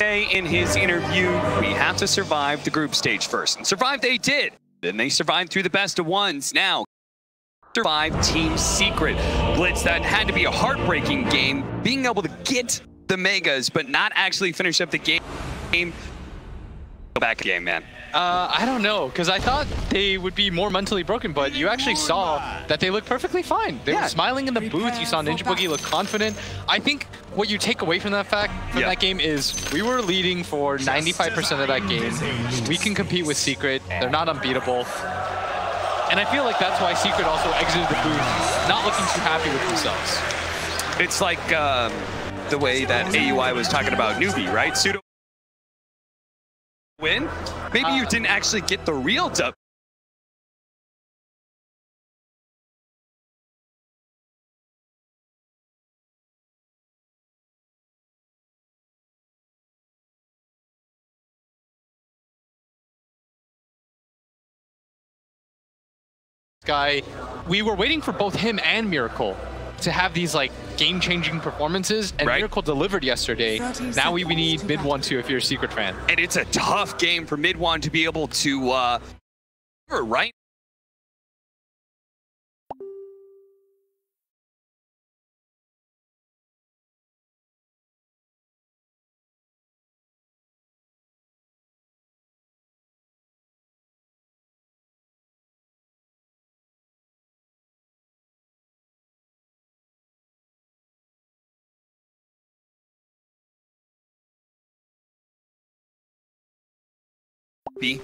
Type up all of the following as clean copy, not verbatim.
In his interview, we have to survive the group stage first. And survive they did. Then they survived through the best of ones. Now, survive Team Secret. Blitz, that had to be a heartbreaking game. Being able to get the Megas, but not actually finish up the game. Go back game, man. I don't know, because I thought they would be more mentally broken, but you actually saw that they looked perfectly fine. They were smiling in the booth. You saw Ninja Boogie look confident. I think what you take away from that that game is we were leading for 95% of that game. We can compete with Secret. They're not unbeatable. And I feel like that's why Secret also exited the booth, not looking too happy with themselves. It's like the way that AUI was talking about Newbie, right? Pseudo win. Maybe you didn't actually get the real dub. Guy, we were waiting for both him and Miracle to have these like game-changing performances, and Miracle delivered yesterday. Now we need mid 1-2 if you're a Secret fan. And it's a tough game for mid 1 to be able to right?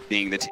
Being the team.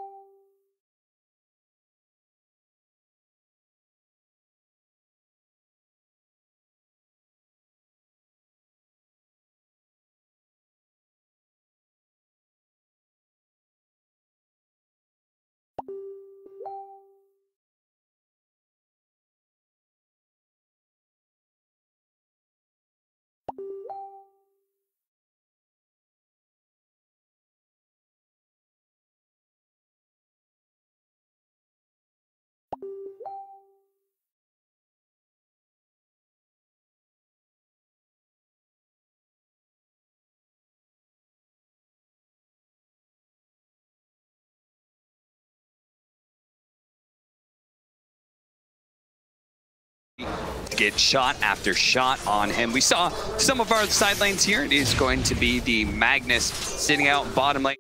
Get shot after shot on him. We saw some of our side lanes here. It is going to be the Magnus sitting out bottom lane.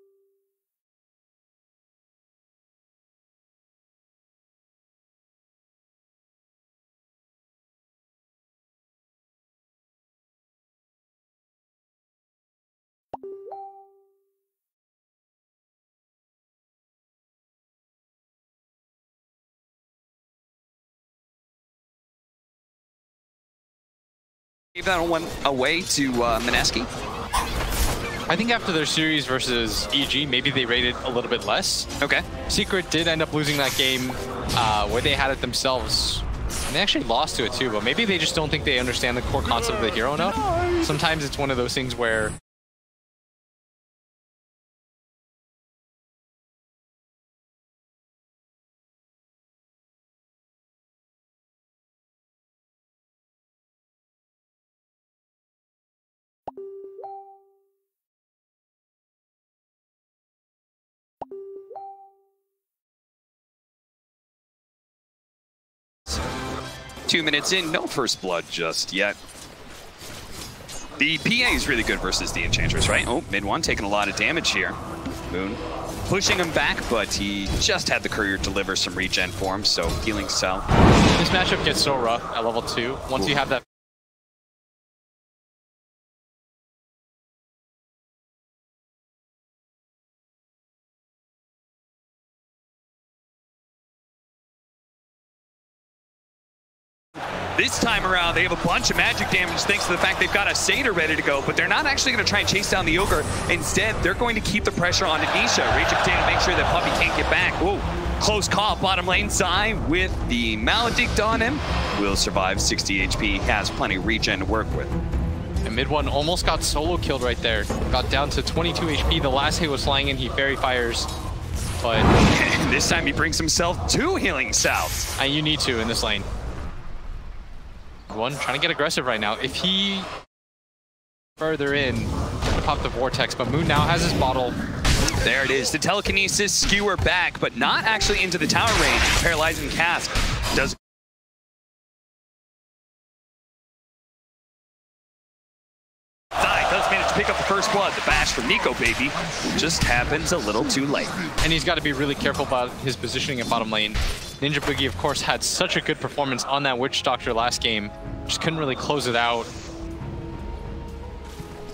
Gave that one away to MINESKI. I think after their series versus EG, maybe they rated a little bit less. Okay. Secret did end up losing that game where they had it themselves. And they actually lost to it too, but maybe they just don't think they understand the core concept of the hero enough. Sometimes it's one of those things where Two minutes in, no first blood just yet. The PA is really good versus the Enchantress, right? Oh, mid 1 taking a lot of damage here. Moon pushing him back, but he just had the courier deliver some regen for him, so healing cell. This matchup gets so rough at level 2. Once you have that. This time around, they have a bunch of magic damage thanks to the fact they've got a Satyr ready to go, but they're not actually going to try and chase down the Ogre. Instead, they're going to keep the pressure on Anisha. Rage of Potato to make sure that Puppy can't get back. Whoa, close call, bottom lane side with the Maledict on him. Will survive 60 HP, has plenty of regen to work with. And mid 1 almost got solo killed right there. Got down to 22 HP. The last hit was flying in, he fairy fires. But this time he brings himself 2 healing salves. And you need to in this lane. One trying to get aggressive right now. If he further in, pop the Vortex, but Moon now has his bottle. There it is. The telekinesis skewer back, but not actually into the tower range. Paralyzing cast does. Does manage to pick up the first blood. The bash from Nico Baby just happens a little too late. And he's got to be really careful about his positioning at bottom lane. Ninja Boogie, of course, had such a good performance on that Witch Doctor last game. Just couldn't really close it out.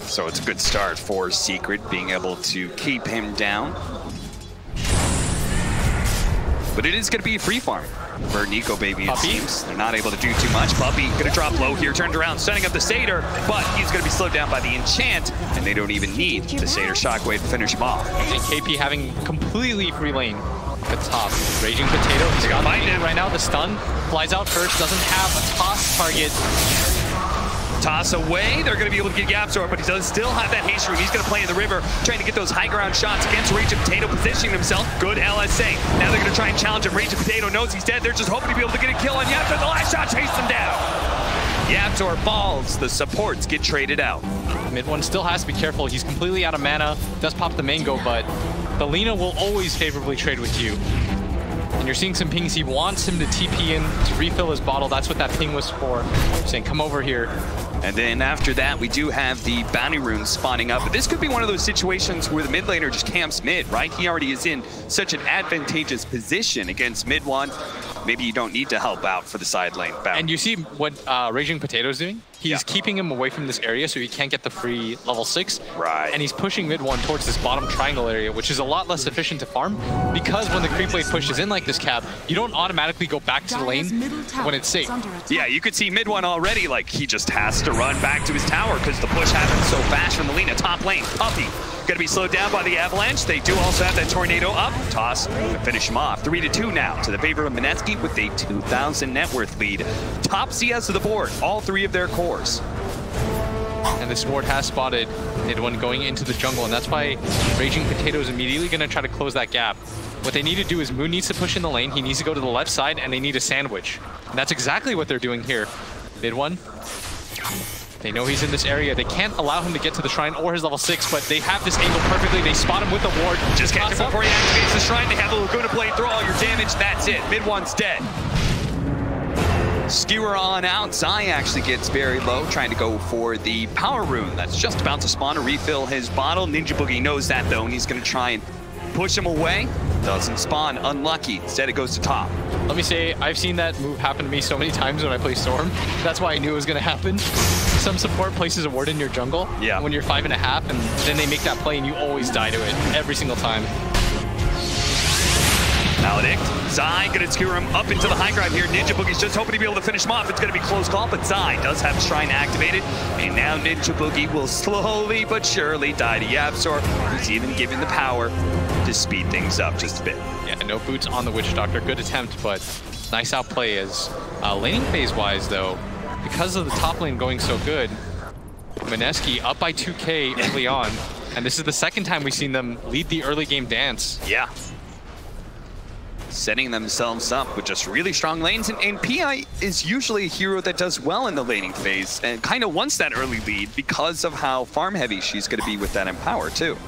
So it's a good start for Secret, being able to keep him down. But it is going to be a free farm for Nico Baby, it seems. They're not able to do too much. Puppey going to drop low here, turned around, setting up the Satyr, but he's going to be slowed down by the enchant, and they don't even need the Satyr Shockwave to finish him off. And KP having completely free lane at the top. Raging Potato, he's got him right now. The stun flies out first, doesn't have a toss target. Toss away, they're going to be able to get YapzOr, but he does still have that haste room. He's going to play in the river, trying to get those high ground shots against Raging Potato, positioning himself. Good LSA. Now they're going to try and challenge him. Raging Potato knows he's dead. They're just hoping to be able to get a kill on YapzOr. The last shot chased him down. YapzOr falls. The supports get traded out. Mid one still has to be careful. He's completely out of mana. Does pop the mango, but the Lheine will always favorably trade with you. And you're seeing some pings. He wants him to TP in to refill his bottle. That's what that ping was for. Saying, come over here. And then after that, we do have the bounty runes spawning up. But this could be one of those situations where the mid laner just camps mid, right? He already is in such an advantageous position against mid one. Maybe you don't need to help out for the side lane bounty. And you see what Raging Potato's doing? He's keeping him away from this area so he can't get the free level 6. Right. And he's pushing mid one towards this bottom triangle area, which is a lot less efficient to farm because when the creep wave pushes in like this, Cap, you don't automatically go back to the lane when it's safe. Yeah, you could see mid one already, like he just has to run back to his tower because the push happens so fast from the Lheine. Top lane, Puppey, going to be slowed down by the avalanche. They do also have that tornado up. Toss to finish him off. 3-2 now to the favor of MINESKI with a 2,000 net worth lead. Top CS of the board, all 3 of their cores. And this ward has spotted mid one going into the jungle, and that's why Raging Potato is immediately going to try to close that gap. What they need to do is Moon needs to push in the lane, he needs to go to the left side, and they need a sandwich. And that's exactly what they're doing here. Mid one. They know he's in this area. They can't allow him to get to the shrine or his level 6, but they have this angle perfectly. They spot him with the ward. Just catch him before he activates the shrine. They have the Laguna Blade, throw all your damage. That's it. Mid one's dead. Skewer on out. Zai actually gets very low, trying to go for the power rune. That's just about to spawn to refill his bottle. Ninja Boogie knows that though, and he's going to try and push him away. Doesn't spawn. Unlucky. Instead, it goes to top. Let me say, I've seen that move happen to me so many times when I play Storm. That's why I knew it was going to happen. Some support places a ward in your jungle when you're 5.5, and then they make that play, and you always die to it every single time. Maledict. Zai going to skewer him up into the high ground here. Ninja Boogie's just hoping to be able to finish him off. It's going to be close call, but Zai does have Shrine activated. And now Ninja Boogie will slowly but surely die to YapzOr, who's even given the power to speed things up just a bit. Yeah, no boots on the Witch Doctor. Good attempt, but nice outplay as laning phase-wise, though. Because of the top lane going so good, MINESKI up by 2K early on. And this is the second time we've seen them lead the early game dance. Yeah. Setting themselves up with just really strong lanes, and PI is usually a hero that does well in the laning phase and kind of wants that early lead because of how farm heavy she's going to be with that Empower too.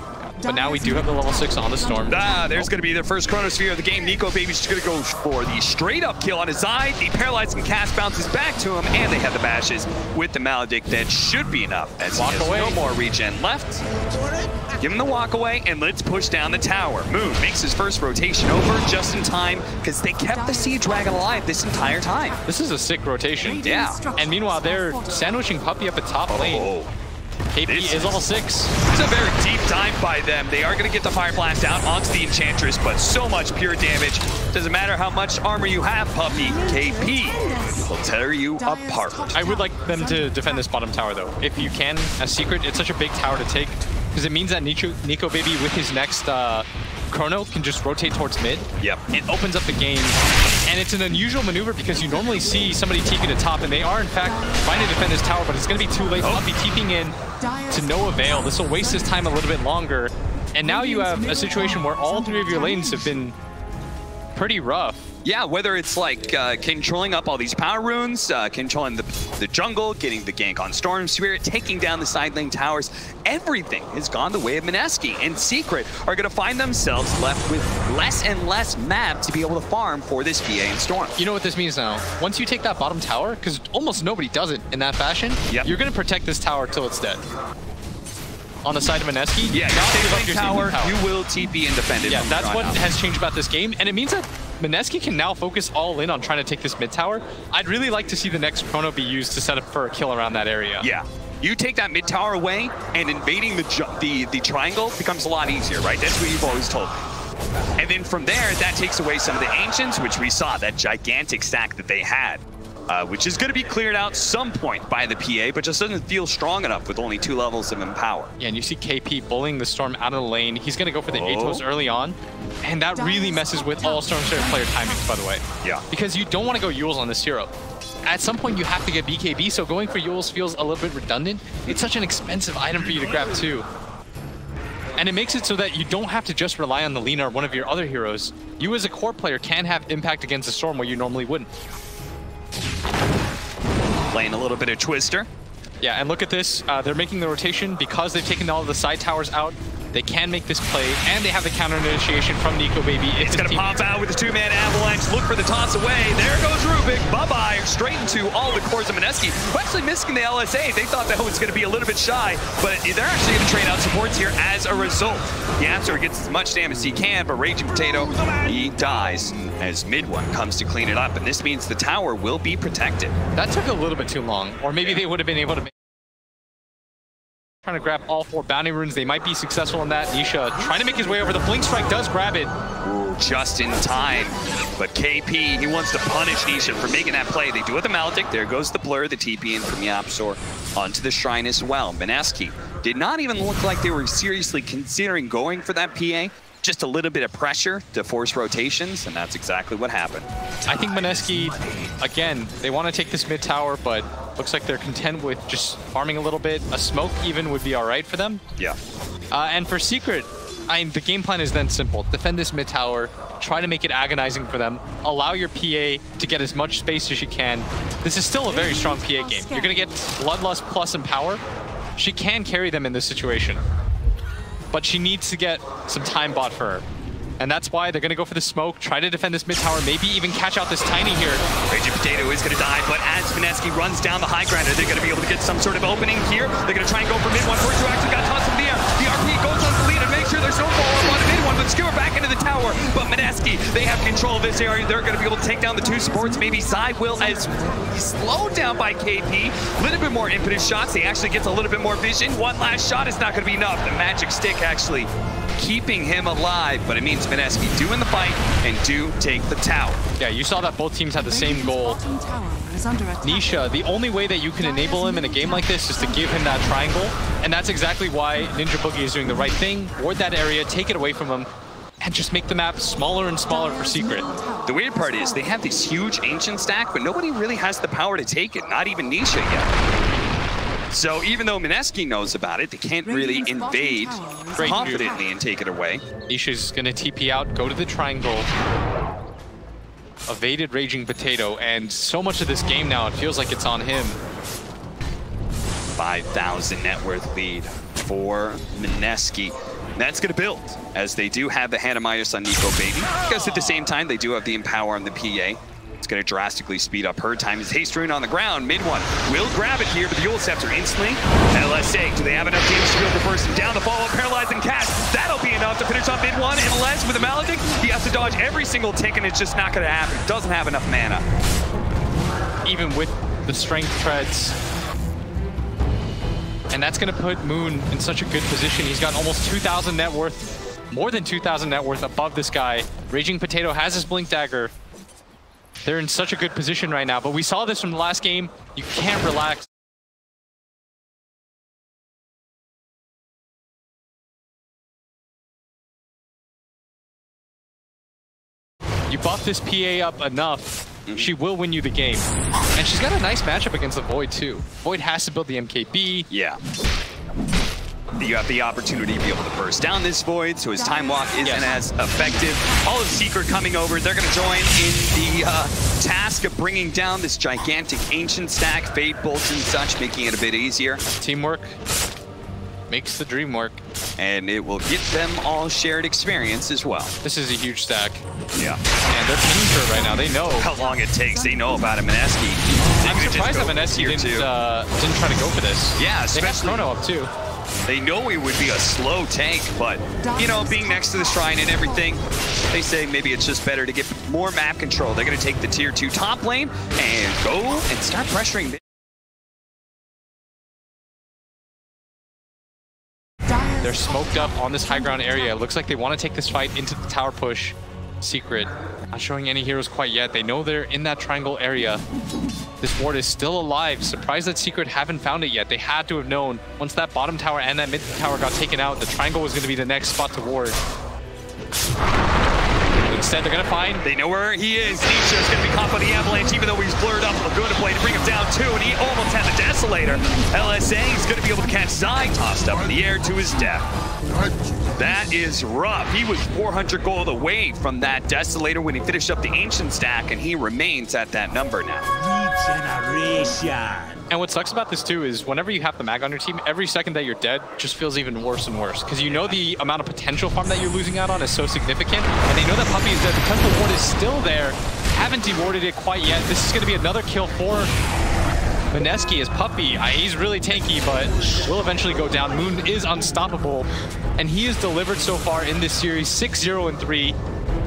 But now we do have the level 6 on the Storm. There's going to be their first Chronosphere of the game. Nico Baby's just going to go for the straight up kill on his eye. The paralyzing cast bounces back to him, and they have the bashes with the Maledict. That should be enough as he has no more regen left. Give him the walk away, and let's push down the tower. Moon makes his first rotation over just in time because they kept the Sea Dragon alive this entire time. This is a sick rotation. Yeah. And meanwhile, they're sandwiching Puppey up at top lane. KP is level 6. It's a very deep dive by them. They are going to get the Fire Blast out onto the Enchantress, but so much pure damage. Doesn't matter how much armor you have, Puppey. KP will tear you apart. I would like them to defend this bottom tower, though. If you can, as Secret, it's such a big tower to take, because it means that Nico Baby, with his next Chrono, can just rotate towards mid. Yep. It opens up the game, and it's an unusual maneuver because you normally see somebody TP to top, and they are, in fact, trying to defend this tower, but it's going to be too late. Puppey TPing in to no avail. This will waste his time a little bit longer, and now you have a situation where all 3 of your lanes have been pretty rough. Yeah, whether it's like controlling up all these power runes, controlling the jungle, getting the gank on Storm Spirit, taking down the side lane towers, everything has gone the way of MINESKI, and Secret are going to find themselves left with less and less map to be able to farm for this PA and Storm. You know what this means now? Once you take that bottom tower, because almost nobody does it in that fashion, you're going to protect this tower till it's dead. On the side of MINESKI, yeah, you take tower, you will TP and defend it. Yeah, that's what has changed about this game, and it means that MINESKI can now focus all in on trying to take this mid tower. I'd really like to see the next chrono be used to set up for a kill around that area. Yeah, you take that mid tower away, and invading the triangle becomes a lot easier, right? That's what you've always told me. And then from there, that takes away some of the Ancients, which we saw, that gigantic stack that they had. Which is going to be cleared out some point by the PA, but just doesn't feel strong enough with only 2 levels of Empower. Yeah, and you see KP bullying the Storm out of the lane. He's going to go for the Atos early on, and that really messes with all Storm Spirit player timings, by the way. Yeah. Because you don't want to go Yules on this hero. At some point, you have to get BKB, so going for Yules feels a little bit redundant. It's such an expensive item for you to grab, too. And it makes it so that you don't have to just rely on the Lheine or one of your other heroes. You, as a core player, can have impact against the Storm where you normally wouldn't. Playing a little bit of Twister. Yeah, and look at this. They're making the rotation because they've taken all of the side towers out. They can make this play, and they have the counter initiation from Nico, baby. It's going to pop out with the 2-man avalanche. Look for the toss away. There goes Rubik. Bye-bye. Straight into all the cores of MINESKI, who actually missing the LSA. They thought that was going to be a little bit shy, but they're actually going to trade out supports here as a result. The Answer gets as much damage as he can, but Raging Potato, he dies as mid one comes to clean it up, and this means the tower will be protected. That took a little bit too long, or maybe they would have been able to trying to grab all 4 bounty runes. They might be successful in that. Nisha trying to make his way over. The Blink Strike does grab it. Ooh, just in time. But KP, he wants to punish Nisha for making that play. They do it with the Maledict. There goes the Blur, the TP in from Yapsor onto the Shrine as well. MINESKI did not even look like they were seriously considering going for that PA. Just a little bit of pressure to force rotations, and that's exactly what happened. I think MINESKI, again, they want to take this mid tower, but looks like they're content with just farming a little bit. A smoke even would be all right for them. Yeah. And for Secret, the game plan is then simple. Defend this mid tower, try to make it agonizing for them, allow your PA to get as much space as she can. This is still a very strong PA game. You're going to get Bloodlust plus Empower. She can carry them in this situation, but she needs to get some time bought for her. And that's why they're going to go for the smoke, try to defend this mid tower, maybe even catch out this Tiny here. Raging Potato is going to die, but as MINESKI runs down the high grinder, they're going to be able to get some sort of opening here. They're going to try and go for mid one. Torch actually got tossed in the air. The RP goes on the lead to make sure there's no follow-up on the mid one, but Skewer back into the tower. But MINESKI, they have control of this area. They're going to be able to take down the 2 supports. Maybe Zai will, as he's slowed down by KP. A little bit more impetus shots. He actually gets a little bit more vision. One last shot is not going to be enough. The magic stick actually keeping him alive, but it means MINESKI do in the fight and do take the tower. Yeah, you saw that both teams had the same goal. Nisha, the only way that you can enable him in a game like this is to give him that triangle, and that's exactly why Ninja Boogie is doing the right thing. Ward that area, take it away from him, and just make the map smaller and smaller for Secret. The weird part is they have this huge Ancient stack, but nobody really has the power to take it, not even Nisha yet. So even though MINESKI knows about it, they can't really invade confidently and take it away. Nisha's going to TP out, go to the triangle. Evaded Raging Potato, and so much of this game now, it feels like it's on him. 5,000 net worth lead for MINESKI. That's going to build, as they do have the Hannah Midas on Nico Baby, because at the same time, they do have the Empower on the PA. It's going to drastically speed up her time. As Haste Rune on the ground, mid one will grab it here, but the Eul Scepter instantly. LSA, do they have enough damage to be able to burst him down? The follow-up paralyzing cast, that'll be enough to finish on mid one. Unless with the Maledict, he has to dodge every single tick, and it's just not going to happen. Doesn't have enough mana. Even with the strength treads. And that's going to put Moon in such a good position. He's got almost 2,000 net worth, more than 2,000 net worth above this guy. Raging Potato has his Blink Dagger. They're in such a good position right now, but we saw this from the last game. You can't relax. You buff this PA up enough, she will win you the game. And she's got a nice matchup against the Void too. Void has to build the MKB. Yeah. you have the opportunity to be able to burst down this void, so his time walk isn't as effective. All of Secret coming over. They're going to join in the task of bringing down this gigantic ancient stack, fade bolts and such, making it a bit easier. Teamwork makes the dream work. And it will get them all shared experience as well. This is a huge stack. Yeah. And they're paying for it right now. They know how long it takes. They know about a MINESKI. I'm surprised that MINESKI didn't try to go for this. Yeah, especially. They have Chrono up too. They know it would be a slow tank, but, you know, being next to the shrine and everything, they say maybe it's just better to get more map control. They're going to take the tier 2 top lane and go and start pressuring. They're smoked up on this high ground area. It looks like they want to take this fight into the tower push. Secret not showing any heroes quite yet. They know they're in that triangle area. This ward is still alive. Surprised that Secret haven't found it yet. They had to have known once that bottom tower and that mid tower got taken out, the triangle was going to be the next spot to ward. Instead, they're going to find... They know where he is. Nisha's going to be caught by the avalanche, even though he's blurred up. Laguna play to bring him down too, and he almost had the Desolator. LSA is going to be able to catch Zai, tossed up in the air to his death. That is rough. He was 400 gold away from that Desolator when he finished up the Ancient stack, and he remains at that number now. And what sucks about this too is whenever you have the mag on your team, every second that you're dead just feels even worse and worse. Because you know the amount of potential farm that you're losing out on is so significant. And they know that Puppey is dead because the ward is still there. Haven't dewarded it quite yet. This is going to be another kill for MINESKI as Puppey. He's really tanky, but will eventually go down. Moon is unstoppable. And he has delivered so far in this series 6-0-3.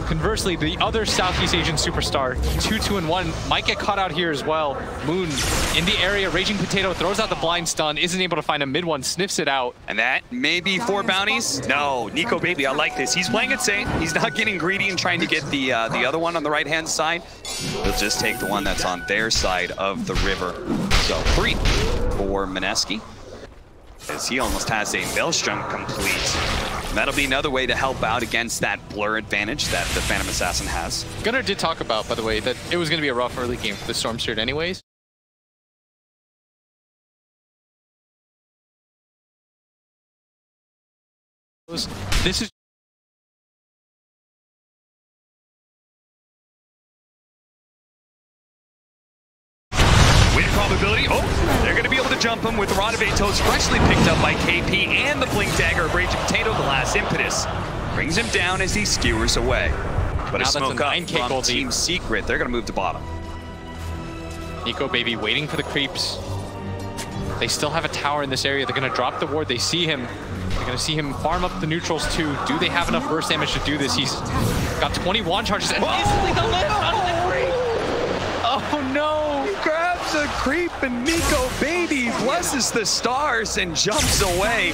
Conversely, the other Southeast Asian superstar, 2-2-1, might get caught out here as well. Moon in the area, Raging Potato throws out the blind stun, isn't able to find a mid one, sniffs it out. And that may be 4 bounties. No, Nico Baby, I like this. He's playing it safe. He's not getting greedy and trying to get the other one on the right-hand side. He'll just take the one that's on their side of the river. So 3 for MINESKI, as he almost has a Maelstrom complete. That'll be another way to help out against that blur advantage that the Phantom Assassin has. Gunnar did talk about, by the way, that it was going to be a rough early game for the Storm Spirit anyways. This is win probability. Oh, they're going to be able to jump him with the Rod of Atos, freshly picked up by KP, and the Blink Dagger of Raging Potato, the last impetus. Brings him down as he skewers away. But a smoke up from Team Secret. They're going to move to bottom. Nico Baby waiting for the creeps. They still have a tower in this area. They're going to drop the ward. They see him. They're going to see him farm up the neutrals too. Do they have enough burst damage to do this? He's got 20 wand charges and instantly the lift onto the creep. Oh no! He grabs a creep and Nico Baby blesses the stars and jumps away.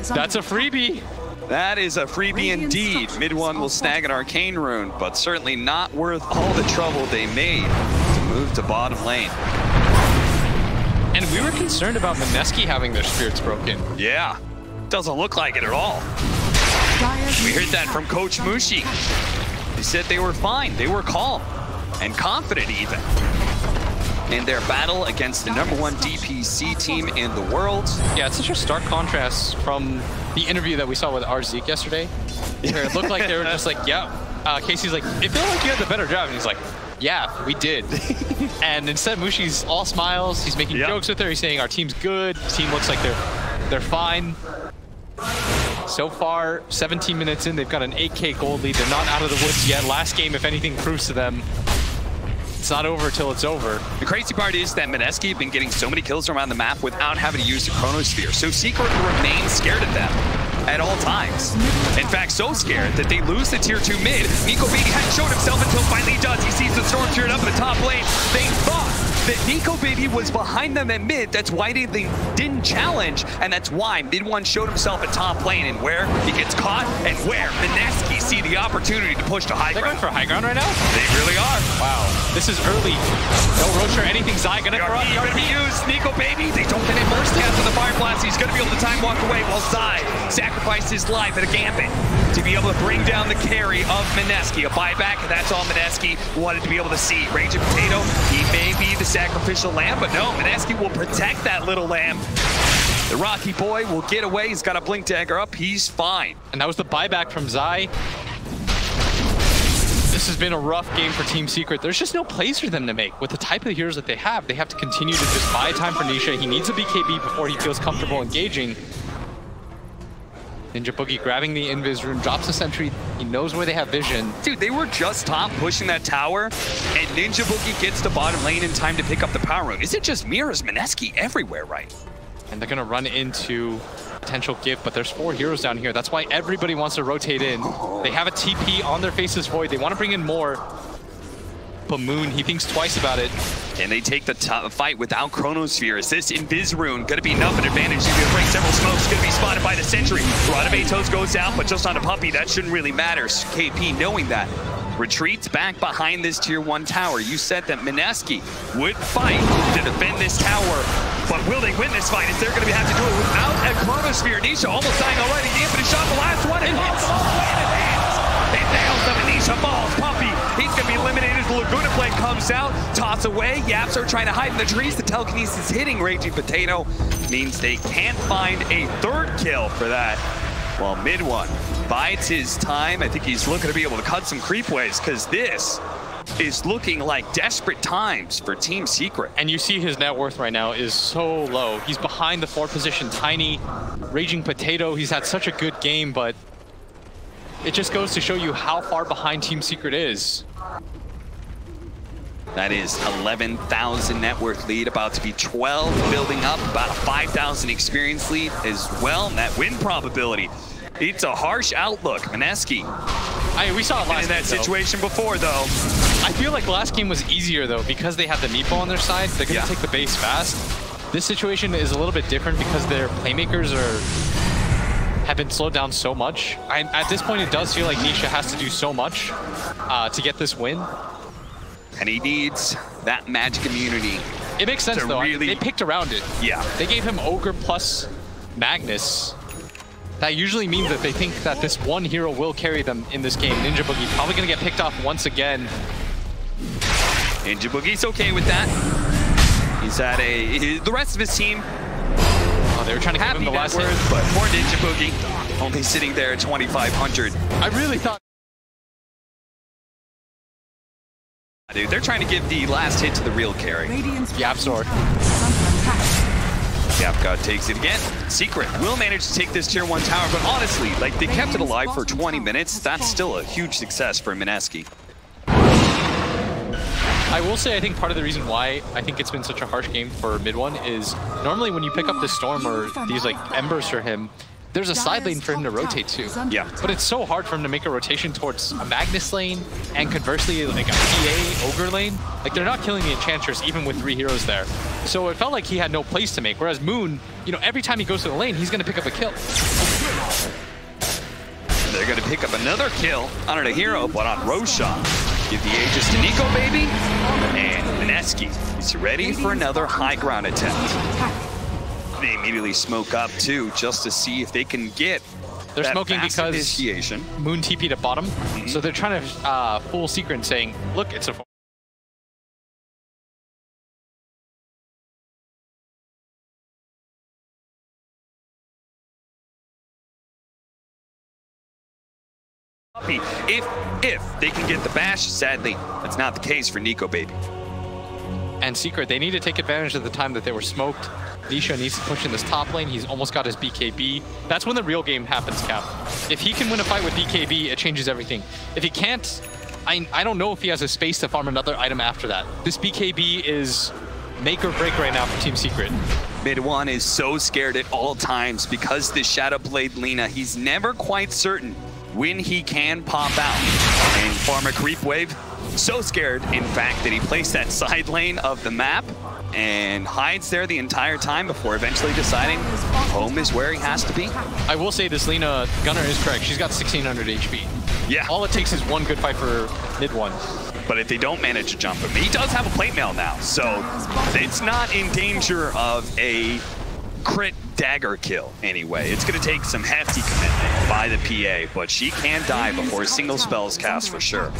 That's a freebie. That is a freebie indeed. Mid one will snag an arcane rune, but certainly not worth all the trouble they made to move to bottom lane. And we were concerned about MINESKI having their spirits broken. Yeah, doesn't look like it at all. We heard that from Coach Mushi. He said they were fine, they were calm, and confident even in their battle against the #1 DPC team in the world. Yeah, it's such a stark contrast from the interview that we saw with RZeke yesterday. Where it looked like they were just like, yeah. Casey's like, it felt like you had the better job. And he's like, yeah, we did. And instead, Mushi's all smiles. He's making jokes with her. He's saying our team's good. The team looks like they're fine. So far, 17 minutes in, they've got an 8K gold lead. They're not out of the woods yet. Last game, if anything, proves to them it's not over till it's over. The crazy part is that MINESKI have been getting so many kills around the map without having to use the Chronosphere. So Secret remains scared of them at all times. In fact, so scared that they lose the tier 2 mid. Nico Baby hadn't shown himself until finally he does. He sees the Storm Spirit up in the top lane. They thought that Nico Baby was behind them at mid. That's why they didn't challenge, and that's why mid one showed himself at top lane, and where he gets caught and where MINESKI see the opportunity to push to high ground. They're going for high ground right now? They really are. Wow, this is early. No Roche or anything. Zai gonna throw out the RP used. Nico Baby, they don't get it first cast on the Fire Blast. He's gonna be able to time walk away while Zai sacrificed his life at a gambit to be able to bring down the carry of MINESKI. A buyback, and that's all MINESKI wanted to be able to see. Raging Potato, he may be the sacrificial lamb, but no, MINESKI will protect that little lamb. The Rocky boy will get away. He's got a blink dagger up. He's fine. And that was the buyback from Zai. This has been a rough game for Team Secret. There's just no plays for them to make. With the type of heroes that they have to continue to just buy time for Nisha. He needs a BKB before he feels comfortable engaging. Ninja Boogie grabbing the invis rune, drops the sentry. He knows where they have vision. Dude, they were just top pushing that tower, and Ninja Boogie gets to bottom lane in time to pick up the power rune. Is it just me or is MINESKI everywhere, right? And they're going to run into potential gift, but there's 4 heroes down here. That's why everybody wants to rotate in. They have a TP on their Faceless Void. They want to bring in more. But Moon, he thinks twice about it. And they take the fight without Chronosphere. Is this Invis Rune going to be enough an advantage? He's going to break several smokes. Going to be spotted by the Sentry. Radabatos goes down, but just on a puppy. That shouldn't really matter. KP knowing that retreats back behind this tier 1 tower. You said that MINESKI would fight to defend this tower. But will they win this fight? Is they're going to have to do it without a Chronosphere? Nisha almost dying already. The infinite shot, the last one. It hits all the way in his hands. It nails them, and Nisha falls. Puppy, he's going to be eliminated. The Laguna Flame comes out. Toss away. Yaps are trying to hide in the trees. The telekinesis hitting Raging Potato means they can't find a 3rd kill for that. While Mid One bides his time. I think he's looking to be able to cut some creep waves, because this is looking like desperate times for Team Secret. And you see his net worth right now is so low. He's behind the 4th position. Tiny, Raging Potato, he's had such a good game, but it just goes to show you how far behind Team Secret is. That is 11,000 net worth lead, about to be 12, building up, about a 5,000 experience lead as well. And that win probability, it's a harsh outlook. MINESKI. We saw it last in that situation before, though. I feel like last game was easier, though, because they had the meatball on their side. They're going to take the base fast. This situation is a little bit different because their playmakers have been slowed down so much. At this point, it does feel like Nisha has to do so much to get this win. And he needs that magic immunity. It makes sense, though. Really... They picked around it. Yeah. They gave him Ogre plus Magnus. That usually means that they think that this one hero will carry them in this game. Ninja Boogie probably going to get picked off once again. Ninja Boogie's okay with that. He's at the rest of his team. Oh, they were trying to give him the last hit. But poor Ninja Boogie only sitting there at 2,500. I really thought... Dude, they're trying to give the last hit to the real carry. Yapzor. Yapgod takes it again. Secret will manage to take this tier 1 tower, but honestly, like, they kept it alive for 20 minutes. That's still a huge success for MINESKI. I will say, I think part of the reason why I think it's been such a harsh game for Mid One is normally when you pick up this Storm or these like Embers for him, there's a side lane for him to rotate to. Yeah. But it's so hard for him to make a rotation towards a Magnus lane and conversely like a PA Ogre lane. Like they're not killing the Enchantress even with 3 heroes there. So it felt like he had no place to make. Whereas Moon, you know, every time he goes to the lane, he's going to pick up a kill. They're going to pick up another kill on a hero, but on Roshan. Give the Aegis to Nico, baby. And MINESKI is ready for another high ground attempt. They immediately smoke up too, just to see if they can get They're that smoking fast because initiation. Moon TP'd at bottom, so they're trying to fool Secret and saying, look, it's a if they can get the bash. Sadly, that's not the case for Nico, baby. And Secret, they need to take advantage of the time that they were smoked. Nisha needs to push in this top lane. He's almost got his BKB. That's when the real game happens, Cap. If he can win a fight with BKB, it changes everything. If he can't, I don't know if he has a space to farm another item after that. This BKB is make or break right now for Team Secret. Mid One is so scared at all times because this Shadow Blade Lheine, he's never quite certain when he can pop out and farm a creep wave. So scared, in fact, that he placed that side lane of the map and hides there the entire time before eventually deciding home is where he has to be. I will say this Lheine Gunner is correct. She's got 1,600 HP. Yeah. All it takes is one good fight for Mid One. But if they don't manage to jump him, he does have a plate mail now, so it's not in danger of a crit dagger kill anyway. It's going to take some hefty commitment by the PA, but she can die before a single spell is cast for sure.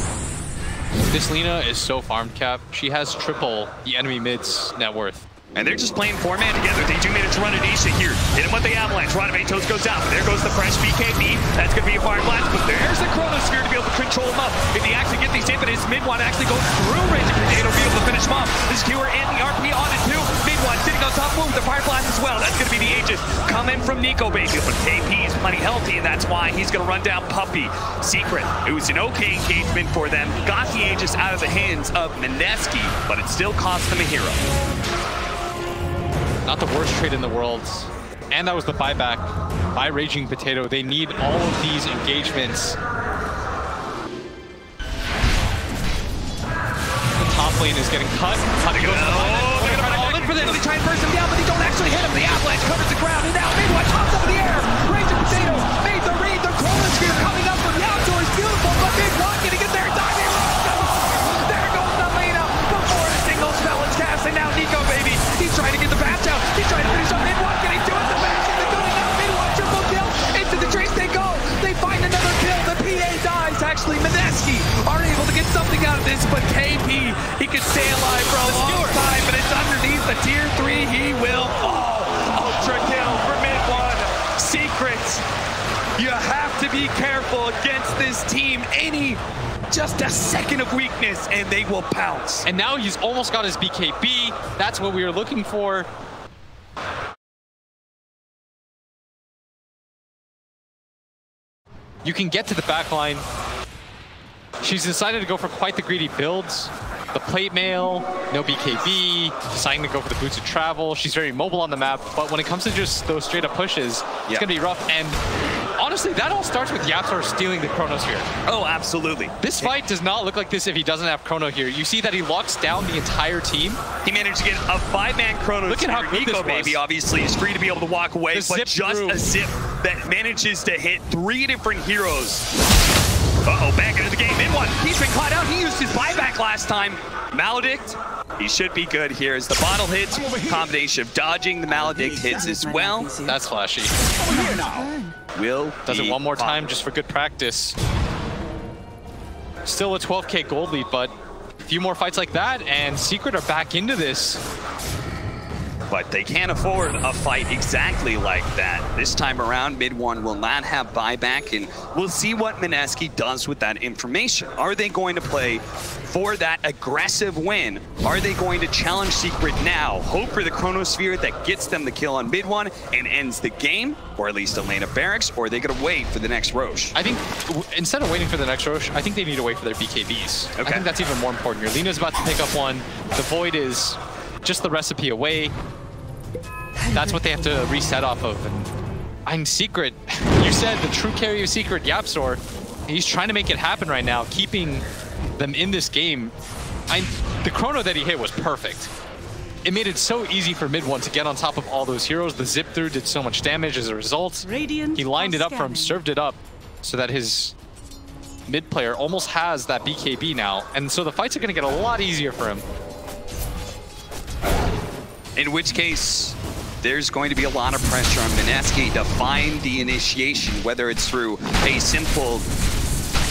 This Lheine is so farmed, Cap. She has triple the enemy mid's net worth. And they're just playing 4-man together. They do manage to run A&ASha here. Hit him with the avalanche. Radamatos goes down. There goes the fresh BKB. That's going to be a fire blast, but there's the chronosphere to be able to control him up. If he actually get these infinite, mid-one actually goes through Raging Potato to be able to finish him off. This Q-er and the RP on it too. Mid-one sitting on top with the fire blast as well. That's going to be the Aegis coming from Nico, baby. But KP is plenty healthy, and that's why he's going to run down Puppey. Secret. It was an okay engagement for them. Got the Aegis out of the hands of MINESKI, but it still cost them a hero. Not the worst trade in the world. And that was the buyback by Raging Potato. They need all of these engagements. The top lane is getting cut. They're going to all in for this. They try and burst him down, but they don't actually hit him. The avalanche covers the ground, and now mid-one tops up in the air. Raging Potato made the read. The chronosphere coming up from the outdoor is beautiful, but mid-one getting it there. Diving. There goes the Lheine before the single spell is cast, and now Nico, baby. He's trying to get the batch out. He's trying to finish up mid-one. Can he do it? The batch isn't good enough. Mid-one triple kill. Into the trace they go. They find another kill. The PA dies. Actually, MINESKI are able to get something out of this, but KP, he could stay alive for a long time, but it's underneath the tier 3. He will fall. Ultra kill for mid-one. Secrets. You have to be careful against this team. Just a second of weakness, and they will pounce. And now he's almost got his BKB. That's what we were looking for. You can get to the back line. She's decided to go for quite the greedy builds. The plate mail, no BKB, deciding to go for the boots of travel. She's very mobile on the map, but when it comes to just those straight up pushes, it's gonna be rough. And honestly, that all starts with YapzOr stealing the chronosphere. Oh, absolutely. This fight does not look like this if he doesn't have chrono here. You see that he locks down the entire team. He managed to get a 5-man chrono. Look at how good Nico, baby, obviously, is free to be able to walk away, but just a zip that manages to hit 3 different heroes. Uh-oh, back into the game. Mid-one, he's been caught out. He used his buyback last time. Maledict, he should be good here as the bottle hits. Combination of dodging, the Maledict hits as well. That's flashy. Does it one more time just for good practice. Still a 12K gold lead, but a few more fights like that, and Secret are back into this. But they can't afford a fight exactly like that. This time around, mid-one will not have buyback, and we'll see what MINESKI does with that information. Are they going to play for that aggressive win? Are they going to challenge Secret now, hope for the chronosphere that gets them the kill on mid-one and ends the game, or at least a lane of barracks, or are they going to wait for the next Roche? I think instead of waiting for the next Roche, I think they need to wait for their BKBs. Okay. I think that's even more important here. Lina's about to pick up one. The Void is just the recipe away. That's what they have to reset off of. And I'm Secret. You said the true carry of Secret, YapzOr. He's trying to make it happen right now, keeping them in this game. The chrono that he hit was perfect. It made it so easy for mid-one to get on top of all those heroes. The zip through did so much damage as a result. He lined it up for him, served it up, so that his mid player almost has that BKB now. And so the fights are going to get a lot easier for him. In which case, there's going to be a lot of pressure on MINESKI to find the initiation, whether it's through a simple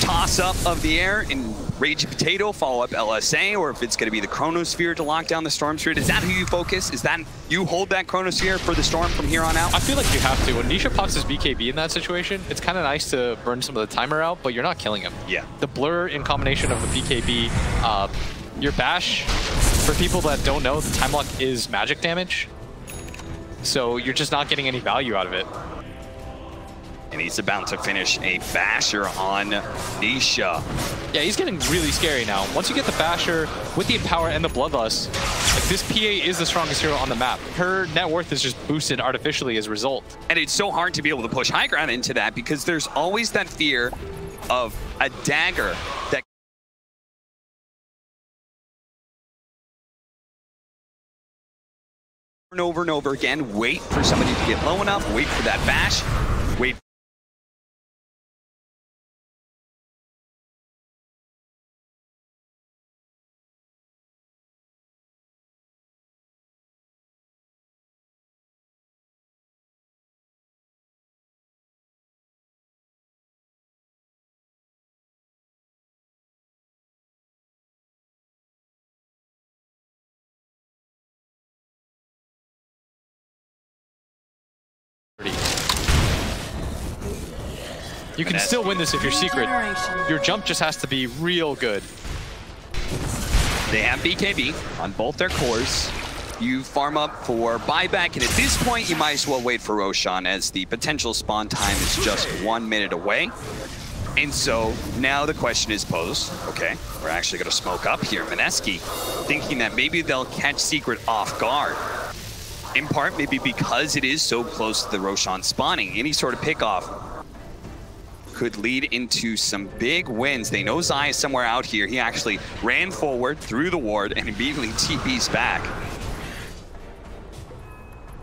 toss-up of the air in Raging Potato, follow-up LSA, or if it's going to be the Chronosphere to lock down the Storm Spirit. Is that who you focus? Is that you hold that Chronosphere for the Storm from here on out? I feel like you have to. When Nisha pops his BKB in that situation, it's kind of nice to burn some of the timer out, but you're not killing him. Yeah. The blur in combination of the BKB, your bash, for people that don't know, the time lock is magic damage. So you're just not getting any value out of it. And he's about to finish a basher on Nisha. Yeah, he's getting really scary now. Once you get the basher with the Empower and the Bloodlust, like this PA is the strongest hero on the map. Her net worth is just boosted artificially as a result. And it's so hard to be able to push high ground into that because there's always that fear of a dagger that over and over again, wait for somebody to get low enough, wait for that bash, wait You can still win this if you're Secret. Your jump just has to be real good. They have BKB on both their cores. You farm up for buyback, and at this point, you might as well wait for Roshan, as the potential spawn time is just 1 minute away. And so now the question is posed, okay, we're actually going to smoke up here. MINESKI thinking that maybe they'll catch Secret off guard. In part, maybe because it is so close to the Roshan spawning, any sort of pickoff could lead into some big wins. They know Zai is somewhere out here. He actually ran forward through the ward and immediately TP's back.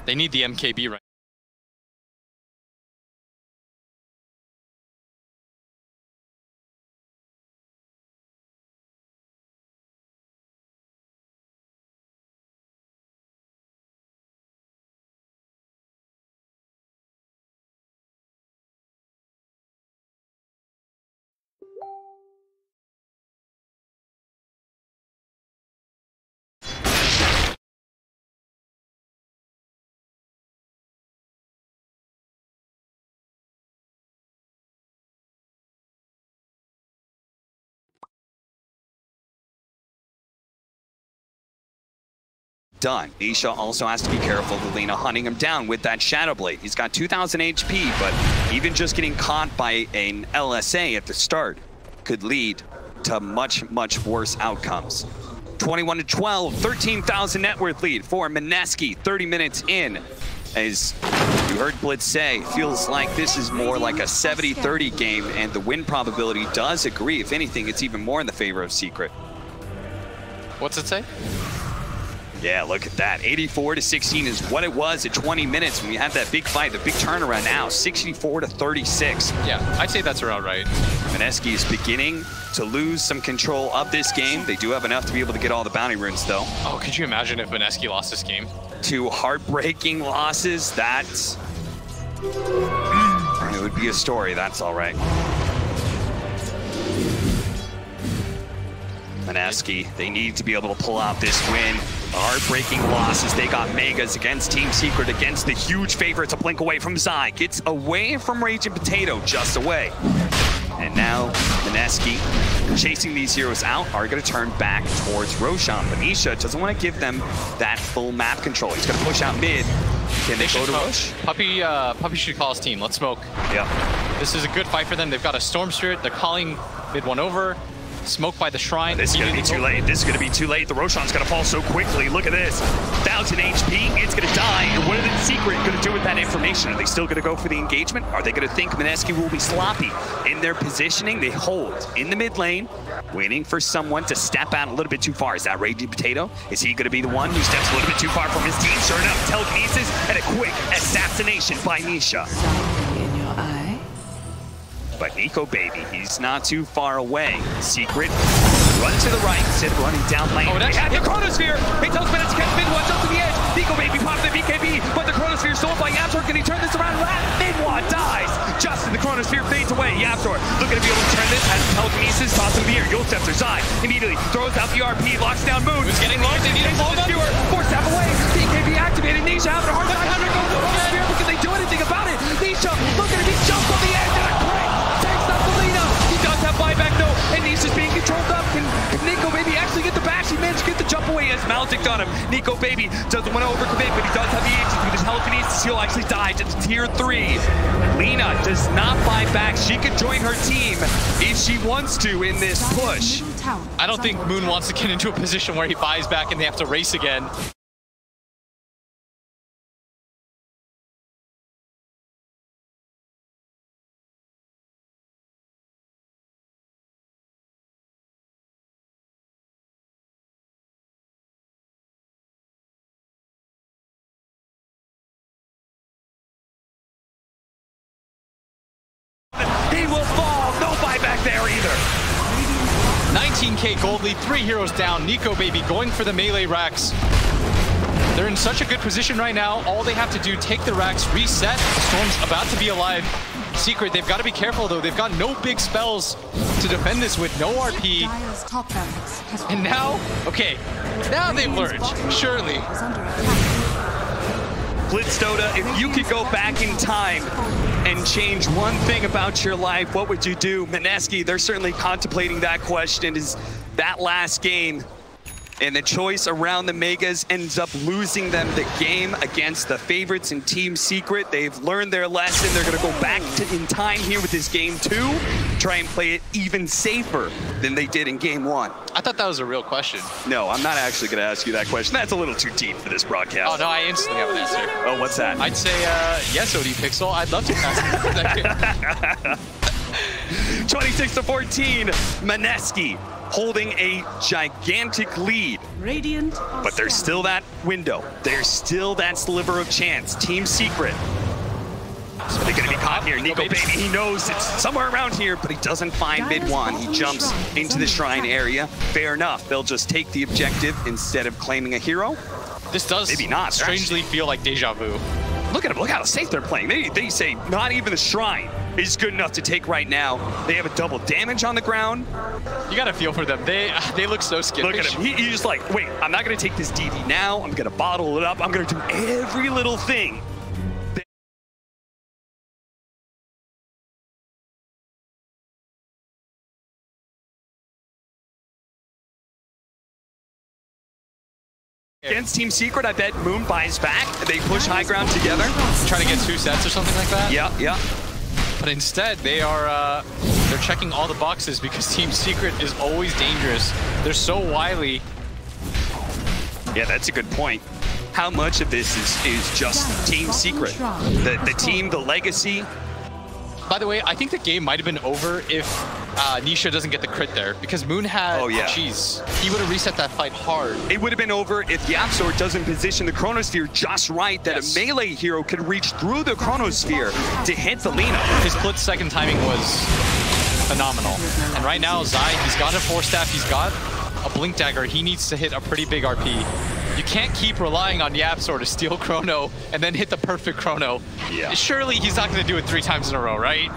They need the MKB right. Done. Nisha also has to be careful of Lheine hunting him down with that Shadow Blade. He's got 2,000 HP, but even just getting caught by an LSA at the start could lead to much, much worse outcomes. 21-12, 13,000 net worth lead for MINESKI 30 minutes in. As you heard Blitz say, feels like this is more like a 70-30 game, and the win probability does agree. If anything, it's even more in the favor of Secret. What's it say? Yeah, look at that. 84-16 is what it was at 20 minutes when we had that big fight, the big turnaround now, 64-36. Yeah, I'd say that's around right. MINESKI is beginning to lose some control of this game. They do have enough to be able to get all the bounty runes, though. Oh, could you imagine if MINESKI lost this game? 2 heartbreaking losses. That's... it would be a story, that's all right. MINESKI, they need to be able to pull out this win. Heartbreaking losses. They got Megas against Team Secret, against the huge favorites, a blink away from Zai. Gets away from Raging Potato, just away. And now MINESKI, chasing these heroes out, are going to turn back towards Roshan. But Nisha doesn't want to give them that full map control. He's going to push out mid. Can they go to Rosh? Puppy should call his team. Let's smoke. Yeah. This is a good fight for them. They've got a Storm Spirit. They're calling mid one over. Smoke by the shrine. This is going to be too late. This is going to be too late. The Roshan's going to fall so quickly. Look at this. 1,000 HP. It's going to die. And what are the Secret going to do with that information? Are they still going to go for the engagement? Are they going to think MINESKI will be sloppy in their positioning? They hold in the mid lane, waiting for someone to step out a little bit too far. Is that Raging Potato? Is he going to be the one who steps a little bit too far from his team? Sure enough, telekinesis and a quick assassination by Nisha. But Nico Baby, he's not too far away. Secret, run to the right instead of running down lane. Oh, they had the Chronosphere. He tells MINESKI catch mid one, jump to the edge. Nico Baby pops the BKB, but the Chronosphere sold by YapzOr. Can he turn this around? Mid one dies. Just as the Chronosphere fades away. YapzOr looking to be able to turn this. Has telekinesis, toss him here. You'll step to side. Immediately throws out the RP, locks down Moon. Who's getting locked? They need to hold up. Force step away. BKB activated. Nisha having a hard time. Having to go to the Chronosphere, but can they do anything about it? Nisha, look at him. He jumps on the edge and a crit. Takes up the Lheine. He does have buyback though, and Nisha's being controlled up. Can Nico Baby actually get the bash? He managed to get the jump away as Maldic on him. Nico Baby doesn't want to overcommit, but he does have the ages with his telekinesis. He'll actually die to tier 3. Lheine does not buy back. She could join her team if she wants to in this push. I don't think Moon wants to get into a position where he buys back and they have to race again. He will fall. No buyback there either. 19k gold lead, 3 heroes down. Nico Baby going for the melee racks. They're in such a good position right now. All they have to do, take the racks, reset. Storm's about to be alive. Secret, they've got to be careful though. They've got no big spells to defend this with, no RP. And now, okay, now they've learned, surely. Blitzdoda, if you could go back in time and change one thing about your life, what would you do? MINESKI, they're certainly contemplating that question. Is that last game, and the choice around the Megas ends up losing them the game against the favorites in Team Secret. They've learned their lesson. They're going to go back in time here with this game 2, try and play it even safer than they did in game 1. I thought that was a real question. No, I'm not actually going to ask you that question. That's a little too deep for this broadcast. Oh, no, I instantly have an answer. Oh, what's that? I'd say, yes, OD Pixel. I'd love to ask you that. 26-14, MINESKI holding a gigantic lead. Radiant, but there's still that window. There's still that sliver of chance. Team Secret. Are they going to be caught here? Nico Baby, he knows it's somewhere around here, but he doesn't find mid one. He jumps into the shrine area. Fair enough. They'll just take the objective instead of claiming a hero. This does maybe not strangely feel like deja vu. Look at them. Look how safe they're playing. They say not even the shrine is good enough to take right now. They have a double damage on the ground. You got to feel for them. They look so skittish. Look at him. He's just like, wait, I'm not going to take this DD now. I'm going to bottle it up. I'm going to do every little thing. Against Team Secret, I bet Moon buys back. They push high ground together. Try to get 2 sets or something like that? Yeah, yeah. But instead, they're checking all the boxes because Team Secret is always dangerous. They're so wily. Yeah, that's a good point. How much of this is just Team Secret? The team, the legacy. By the way, I think the game might have been over if Nisha doesn't get the crit there, because Moon had, jeez, he would have reset that fight hard. It would have been over if YapzOr doesn't position the Chronosphere just right, that a melee hero could reach through the Chronosphere to hit the Lheine. His split-second timing was phenomenal. And right now, Zai, he's got a 4-staff, he's got a Blink Dagger. He needs to hit a pretty big RP. You can't keep relying on YapzOr to steal Chrono and then hit the perfect Chrono. Yeah. Surely he's not going to do it 3 times in a row, right?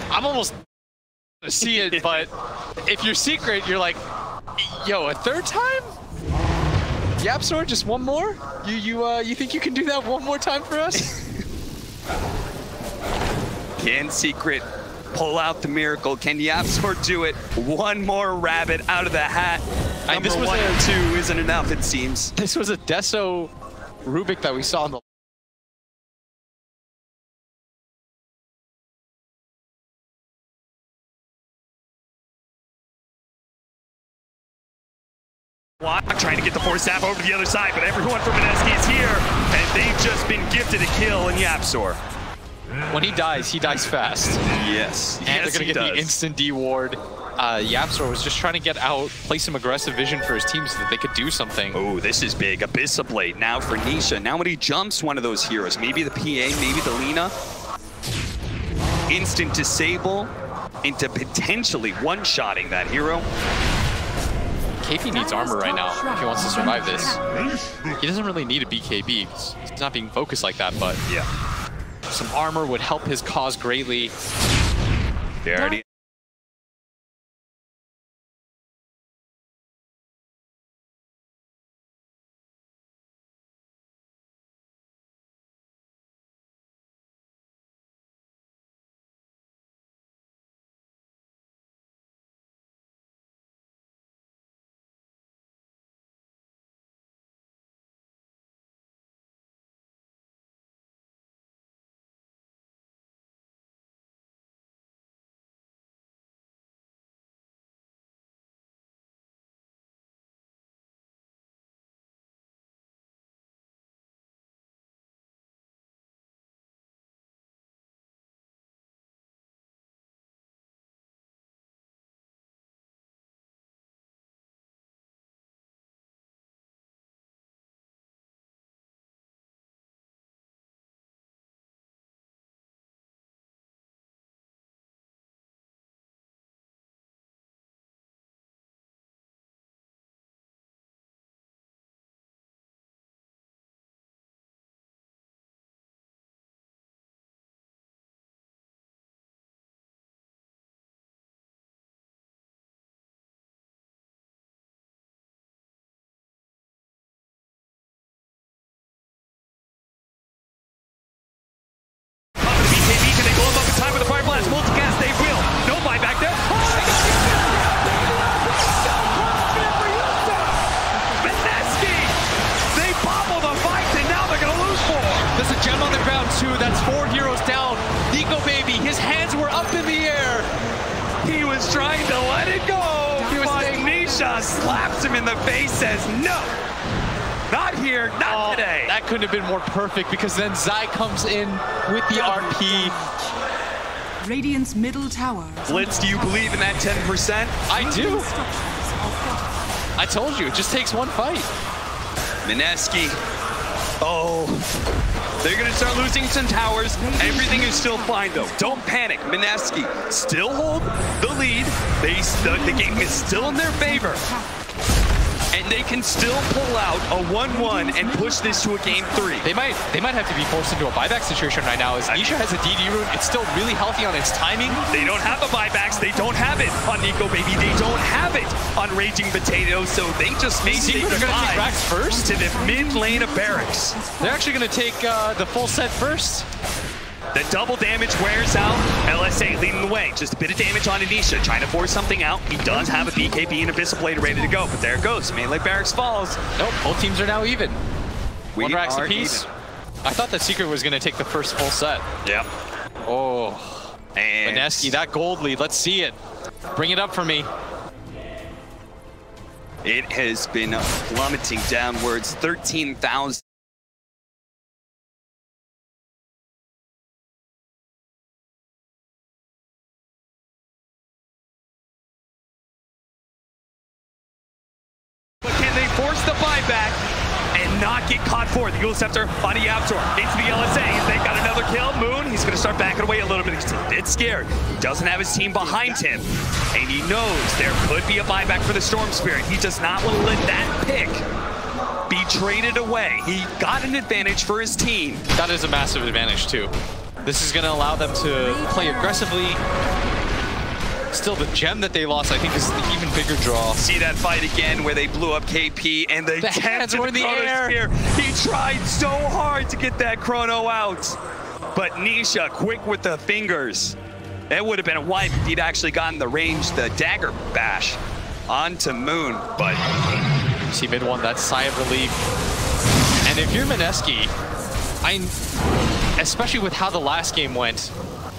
I'm almost see it, but if you're Secret, you're like, yo, a 3rd time? YapzOr, just one more? You think you can do that one more time for us? Can Secret pull out the miracle? Can YapzOr do it? One more rabbit out of the hat. Number 1 or 2 isn't enough, it seems. This was a Deso Rubik that we saw in the trying to get the 4-staff over to the other side, but everyone from MINESKI is here, and they've just been gifted a kill in YapzOr. When he dies fast. Yes. And they're going to get the instant D ward. YapzOr was just trying to get out, play some aggressive vision for his team so that they could do something. Oh, this is big. Abyssa Blade now for Nisha. Now when he jumps one of those heroes, maybe the PA, maybe the Lheine. Instant disable into potentially one-shotting that hero. KP needs armor right now if he wants to survive this. He doesn't really need a BKB. He's not being focused like that, but yeah, some armor would help his cause greatly. They already 2. That's 4 heroes down. Nico Baby, his hands were up in the air. He was trying to let it go, but Nisha slaps him in the face, says, no, not here, not today. That couldn't have been more perfect because then Zai comes in with the RP. Radiant's middle tower. Blitz, do you believe in that 10%? I do. I told you, it just takes one fight. MINESKI. Oh, they're going to start losing some towers. Everything is still fine, though. Don't panic. MINESKI still hold the lead. The game is still in their favor. And they can still pull out a 1-1 and push this to a game 3. They might have to be forced into a buyback situation right now. As Nisha has a DD route, it's still really healthy on its timing. They don't have a buybacks. They don't have it on Nico Baby. They don't have it on Raging Potato. So they just made Secret are going to take Rax first to the mid lane of Barracks. They're actually going to take the full set first. The double damage wears out. LSA leading the way. Just a bit of damage on Anisha, trying to force something out. He does have a BKB and Abyssal Blade ready to go, but there it goes. Melee Barracks falls. Nope, both teams are now even. We One Rax are apiece. even. I thought that Secret was going to take the first full set. Yep. Oh, And MINESKI, that gold lead. Let's see it. Bring it up for me. it has been plummeting downwards. 13,000. But can they force the buyback and not get caught for it? The Eagle Scepter on the Aptor into the LSA. They got another kill. Moon, he's going to start backing away a little bit. He's a bit scared. He doesn't have his team behind him. And he knows there could be a buyback for the Storm Spirit. He does not want to let that pick be traded away. He got an advantage for his team. That is a massive advantage, too. This is going to allow them to play aggressively. Still, the gem that they lost, I think, is the even bigger draw. See that fight again where they blew up KP and the hands were in the air. He tried so hard to get that chrono out. But Nisha, quick with the fingers. It would have been a wipe if he'd actually gotten the range, the dagger bash onto Moon. But See mid one, that sigh of relief. And if you're MINESKI, especially with how the last game went,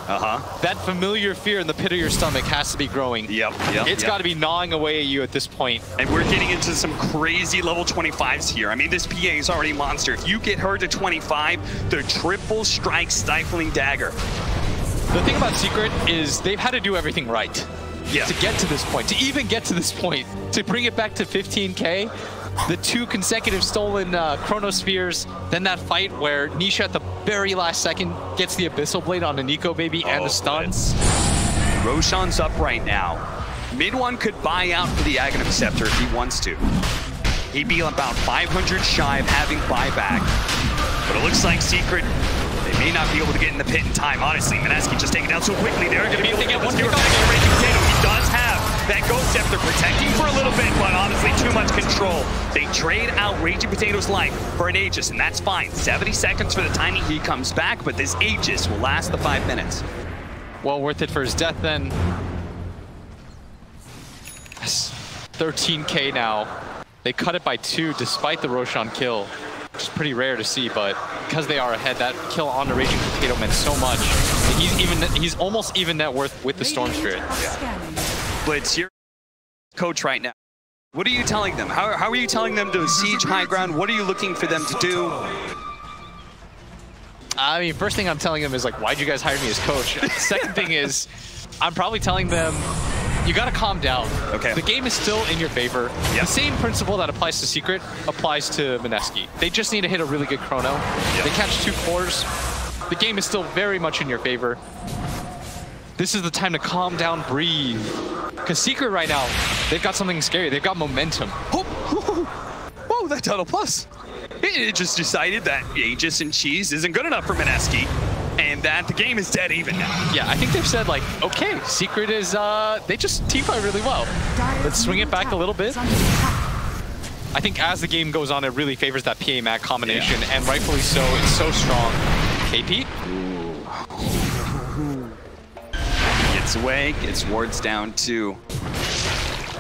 that familiar fear in the pit of your stomach has to be growing. It's got to be gnawing away at you at this point. And we're getting into some crazy level 25s here. I mean, this PA is already a monster. If you get her to 25, the triple strike stifling dagger. The thing about Secret is they've had to do everything right to get to this point, to even get to this point, to bring it back to 15K. The 2 consecutive stolen Chronospheres, then that fight where Nisha at the very last second gets the Abyssal Blade on the Nico Baby and the stuns. Roshan's up right now. Mid one could buy out for the Aghanim Scepter if he wants to. He'd be about 500 shy of having buyback. But it looks like Secret, they may not be able to get in the pit in time. Honestly, MINESKI just taking down so quickly. They're going to be able to get one kick off. Raging Potato. He does have that Ghost Scepter protecting for a little bit, but honestly, too much control. They trade out Raging Potato's life for an Aegis, and that's fine. 70 seconds for the timing. He comes back, but this Aegis will last the 5 minutes. Well worth it for his death then. Yes. 13K now. They cut it by 2 despite the Roshan kill, which is pretty rare to see, but because they are ahead, that kill on the Raging Potato meant so much. He's almost even net worth with the Storm Spirit. Blitz, you're coach right now. What are you telling them? How are you telling them to siege high ground? What are you looking for them to do? I mean, first thing I'm telling them is like, why'd you guys hire me as coach? Second thing is, I'm probably telling them, you gotta calm down. Okay. The game is still in your favor. Yep. The same principle that applies to Secret applies to MINESKI. They just need to hit a really good chrono. Yep. They catch 2 cores. The game is still very much in your favor. This is the time to calm down, breathe. Because Secret right now, they've got something scary. They've got momentum. Oh, that Tunnel Plus. It just decided that Aegis and Cheese isn't good enough for MINESKI, and that the game is dead even now. Yeah, I think they've said like, okay, Secret is, they just teamfight really well. Let's swing it back a little bit. I think as the game goes on, it really favors that PA-MAC combination, and rightfully so, it's so strong. KP? Gets away, gets wards down too.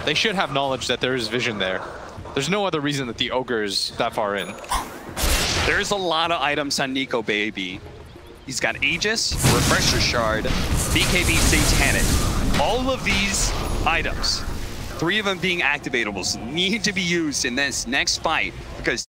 They should have knowledge that there is vision there. There's no other reason that the Ogre is that far in. There's a lot of items on Nico Baby. He's got Aegis, Refresher Shard, BKB Satanic. All of these items, 3 of them being activatables, need to be used in this next fight because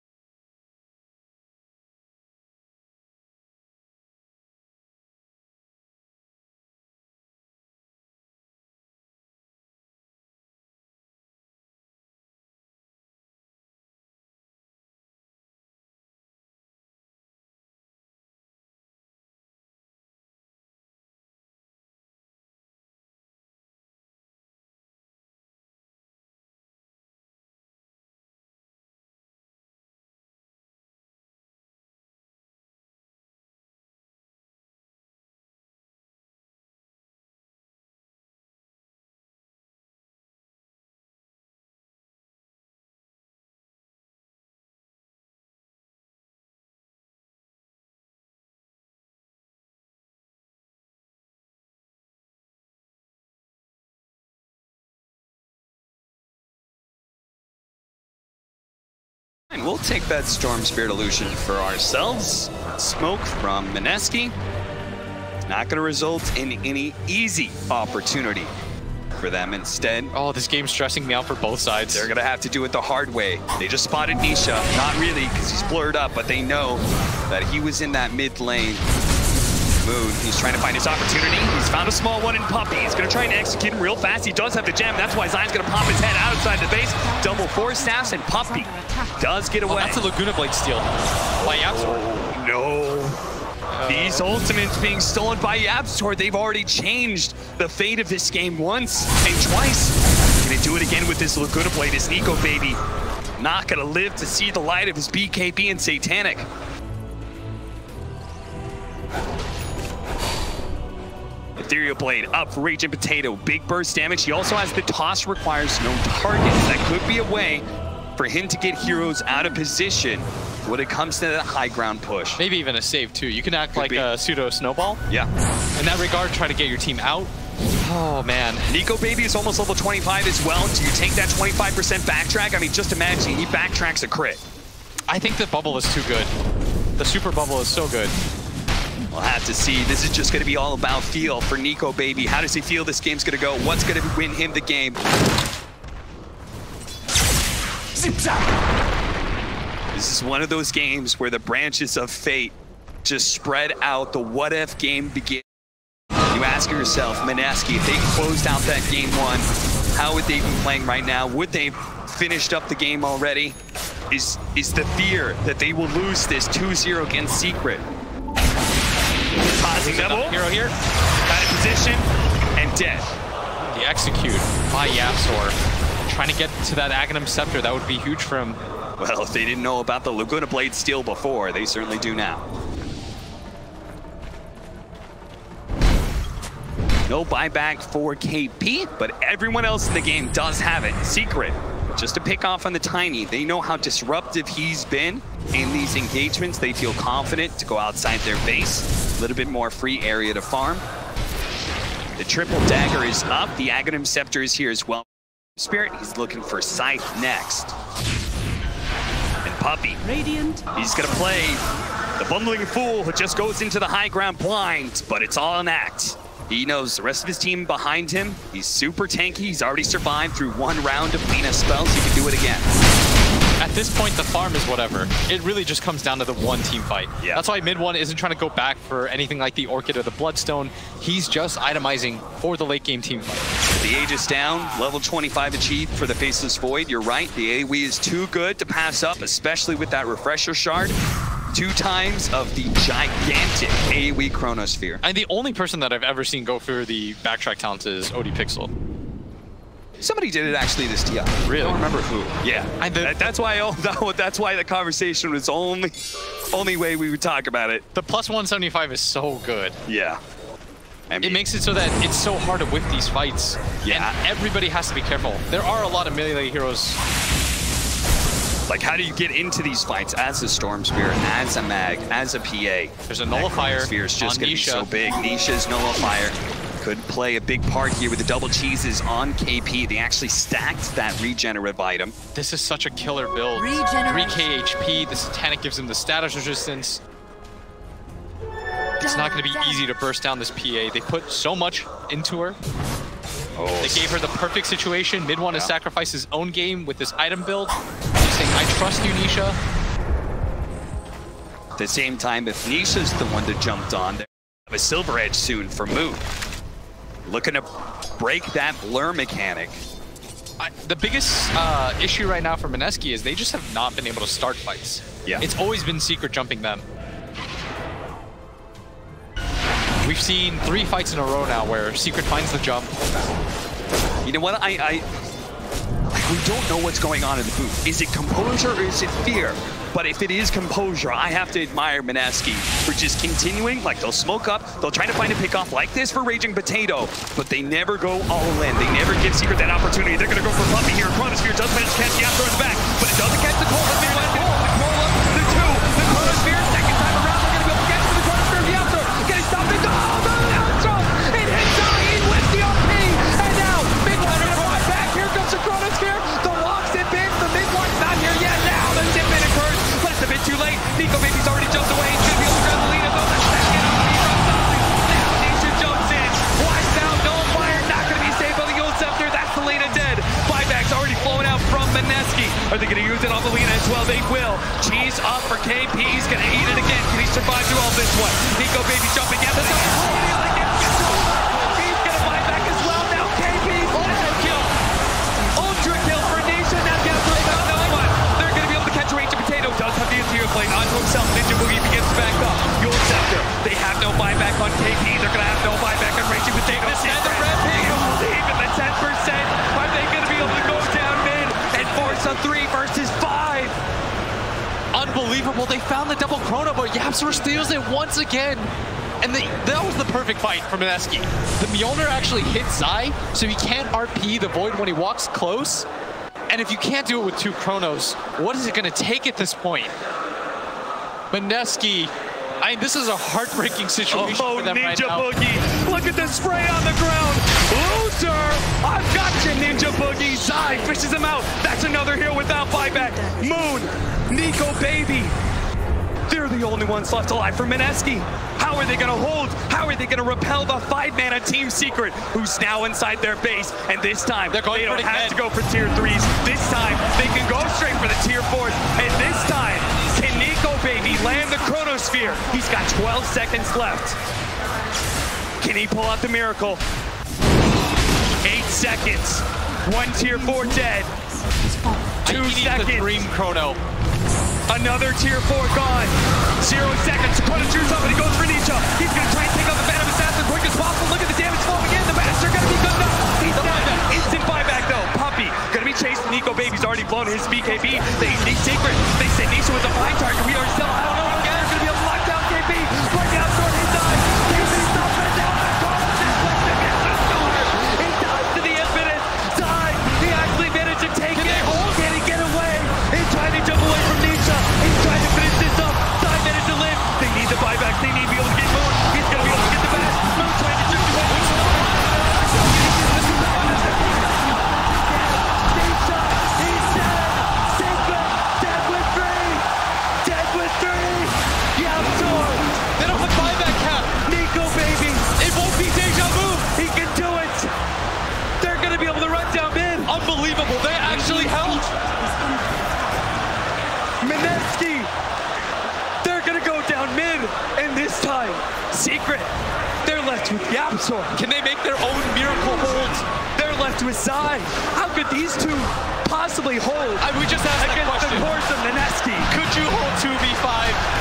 we'll take that Storm Spirit Illusion for ourselves. Smoke from MINESKI. Not going to result in any easy opportunity for them. Instead, oh, this game's stressing me out for both sides. They're going to have to do it the hard way. They just spotted Nisha. Not really, because he's blurred up, but they know that he was in that mid lane. Moon, he's trying to find his opportunity. He's found a small one in Puppey. He's going to try and execute him real fast. He does have the gem. That's why Zion's going to pop his head outside the base. Double 4 staffs, and Puppey does get away. Oh, that's a Laguna Blade steal by YapzOr. Oh, no. These ultimates being stolen by YapzOr. They've already changed the fate of this game once and twice. Going to do it again with this Laguna Blade. This Nico baby not going to live to see the light of his BKB and Satanic. Ethereal Blade up for Raging Potato. Big burst damage. He also has the toss, requires no targets. That could be a way for him to get heroes out of position when it comes to that high ground push. Maybe even a save too. You can act like a pseudo snowball. Yeah. In that regard, try to get your team out. Oh man. Nico baby is almost level 25 as well. Do you take that 25% backtrack? I mean, just imagine he backtracks a crit. I think the bubble is too good. The super bubble is so good. We'll have to see. This is just going to be all about feel for Nico baby. How does he feel this game's going to go? What's going to win him the game? This is one of those games where the branches of fate just spread out. The what if game begins. You ask yourself, MINESKI, if they closed out that game 1, how would they be playing right now? Would they finished up the game already? Is the fear that they will lose this 2-0 against Secret? Pausing double. Hero here. Got in position and dead. The execute by YapzOr. Trying to get to that Aghanim Scepter. That would be huge for him. Well, if they didn't know about the Laguna Blade steal before, they certainly do now. No buyback for KP, but everyone else in the game does have it. Secret, just to pick off on the Tiny. They know how disruptive he's been in these engagements. They feel confident to go outside their base. A little bit more free area to farm. The triple dagger is up. The Aghanim Scepter is here as well. Spirit, he's looking for Scythe next. And Puppey, he's gonna play the Bumbling Fool, who just goes into the high ground blind, but it's all an act. He knows the rest of his team behind him. He's super tanky. He's already survived through 1 round of Lheine spells. He can do it again. At this point, the farm is whatever. It really just comes down to the one team fight. Yeah. That's why mid 1 isn't trying to go back for anything like the Orchid or the Bloodstone. He's just itemizing for the late game team fight. The Aegis down, level 25 achieved for the Faceless Void. You're right, the AoE is too good to pass up, especially with that Refresher Shard. 2 times of the gigantic AoE Chronosphere. And the only person that I've ever seen go for the backtrack talents is ODPixel. Somebody did it actually this TI. Really? I don't remember who. Yeah. That's why the conversation was only way we would talk about it. The plus 175 is so good. Yeah. I mean, it makes it so that it's so hard to whip these fights. Yeah. And everybody has to be careful. There are a lot of melee heroes. Like, how do you get into these fights as a Storm Spirit, as a Mag, as a PA? There's a Nullifier Sphere is just on going to be Nisha. so big. Nisha's Nullifier could play a big part here with the double cheeses on KP. They actually stacked that regenerative item. This is such a killer build. 3k HP, the Satanic gives him the status resistance. It's not going to be easy to burst down this PA. They put so much into her. They gave her the perfect situation. Mid wanted to sacrifice his own game with this item build. He's saying, I trust you, Nisha. At the same time, if Nisha's the one that jumped on, they have a silver edge soon for Moon. Looking to break that blur mechanic. The biggest issue right now for MINESKI is they just have not been able to start fights. Yeah. It's always been Secret jumping them. We've seen 3 fights in a row now where Secret finds the jump. You know what? We don't know what's going on in the booth. Is it composure or is it fear? But if it is composure, I have to admire MINESKI for just continuing. Like, they'll smoke up, they'll try to find a pick off like this for Raging Potato, but they never go all in. They never give Secret that opportunity. They're going to go for Puppy here. Chronosphere does manage to catch the after in the back, but it doesn't catch the Cole. The Cole up, the 2, the Chronosphere, second time around, they're going to be able to get to the Chronosphere, the after. Getting stopped, the outro! It hits Lheine with the OP, and now Midway's going to run back. Here comes the Chronosphere. The walks and bins, the Midway's not here yet. Now the 10-minute curse. But it's a bit too late. Nico Baby's already jumped away. He's going to be able to grab the lead of the second. He runs up. Now Nisha jumps in. Wise down, no fire. Not going to be saved by the Gold Scepter. That's the Lheine dead. Buyback's already flowing out from MINESKI. Are they going to use it on the Lheine as well? They will. Cheese up for KP. He's going to eat it again. Can he survive through all this one? Nico Baby jumping out. He's going to buy back as well. Now KP's ultra kill. Ultra kill for Nisha. Now gets about no one. They're going to be able to catch Raging Potato. Does have the interior plane onto himself. Ninja Boogie begins back up. Gold Scepter. They have no buyback on KP. They're going to have no buyback on Raging Potato. And the red pig. Even the 10%. Are they going to be able to go down mid and force a 3 versus 5? Unbelievable. They found the double chrono, but YapzOr steals it once again. And that was the perfect fight for MINESKI. The Mjolnir actually hits Zai, so he can't RP the Void when he walks close. And if you can't do it with 2 chronos, what is it going to take at this point? MINESKI, I mean, this is a heartbreaking situation for them right now. Ninja Boogie, look at the spray on the ground. Loser, I've got you, Ninja Boogie. Zai fishes him out. That's another here without buyback. Moon, Nico Baby. They're the only ones left alive for MINESKI. How are they going to hold? How are they going to repel the 5-man on Team Secret, who's now inside their base? And this time, they don't have to go for tier 3s. This time, they can go straight for the tier 4s. And this time, can Nico Baby land the Chronosphere? He's got 12 seconds left. Can he pull out the miracle? 8 seconds. 1 tier 4 dead. 2 seconds. The dream chrono. Another tier 4 gone. 0 seconds. Chrono cheers up and he goes for Nisha. He's going to try and take out the Phantom Assassin as quick as possible. Look at the damage falling in. The Master going to be good enough. He's dead. Instant buyback though. Puppy going to be chased. Nico Baby's already blown his BKB. They need Secret. They said Nisha was a blind target. We are still, I don't know again. They're going to be able to lock down KP. Right now, short his eye. KP stops it down. He dies to the infinite. Zai, he actually managed to take it. Can he get away? He's trying to jump away from Nisha. He's trying to finish this up. Zai managed to live. They need the buyback. They need to be able to get Moon. He's going to be able to get the back. Moon trying to jump away. Nisha, he's dead. Secret, dead with 3. Dead with 3. YapzOr. They don't have buyback cap. Nico Baby. It won't be deja vu. He can do it. They're going to be able to run down mid. Unbelievable. They actually held. MINESKI. They're going to go down mid. And this time, Secret. They're left with YapzOr. Can they make their own miracle hold? They're left with Zai. How could these 2 possibly hold? We just asked that against question. the force of MINESKI? Could you hold 2v5?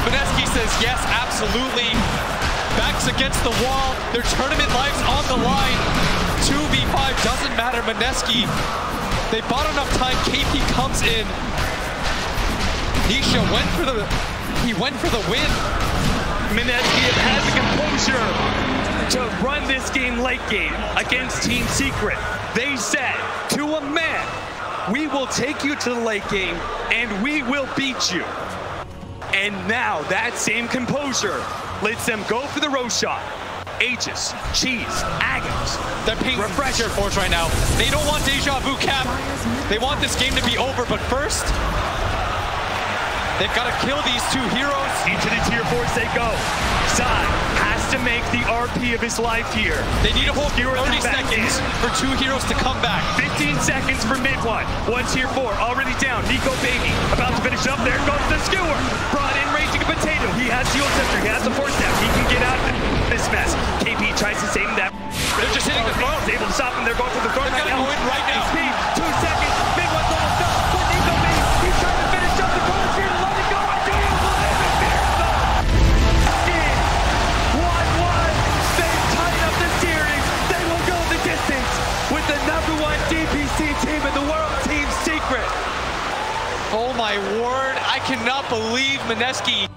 MINESKI says yes, absolutely. Backs against the wall. Their tournament life's on the line. 2v5 doesn't matter. MINESKI, they bought enough time. KP comes in. Nisha went for the win. MINESKI has the composure to run this game late game against Team Secret. They said to a man, we will take you to the late game and we will beat you. And now that same composure lets them go for the Rose shot. Aegis, Cheese, Agams. They're paying refresher force right now. They don't want deja vu cap. They want this game to be over, but first, They've got to kill these two heroes. Into the tier 4s they go. Sai has to make the RP of his life here. They need to hold 30 seconds for two heroes to come back. 15 seconds for mid one. One tier 4 already down. Nico Baby about to finish up. There goes the skewer. Brought in raging a potato. He has the ult scepter. He has the force staff. He can get out of this mess. KP tries to save him that. They're just hitting the throne. He's able to stop him. They're going for the throne right now. Go in right now. Speed. 2 seconds. Mid one's almost up. For Nico Baby. He's trying to finish up the corner here to let it go. I do you believe it? Fearful. 1-1. They tighten up the series. They will go the distance with the #1 DPC team in the world, Team Secret. Oh my word, I cannot believe MINESKI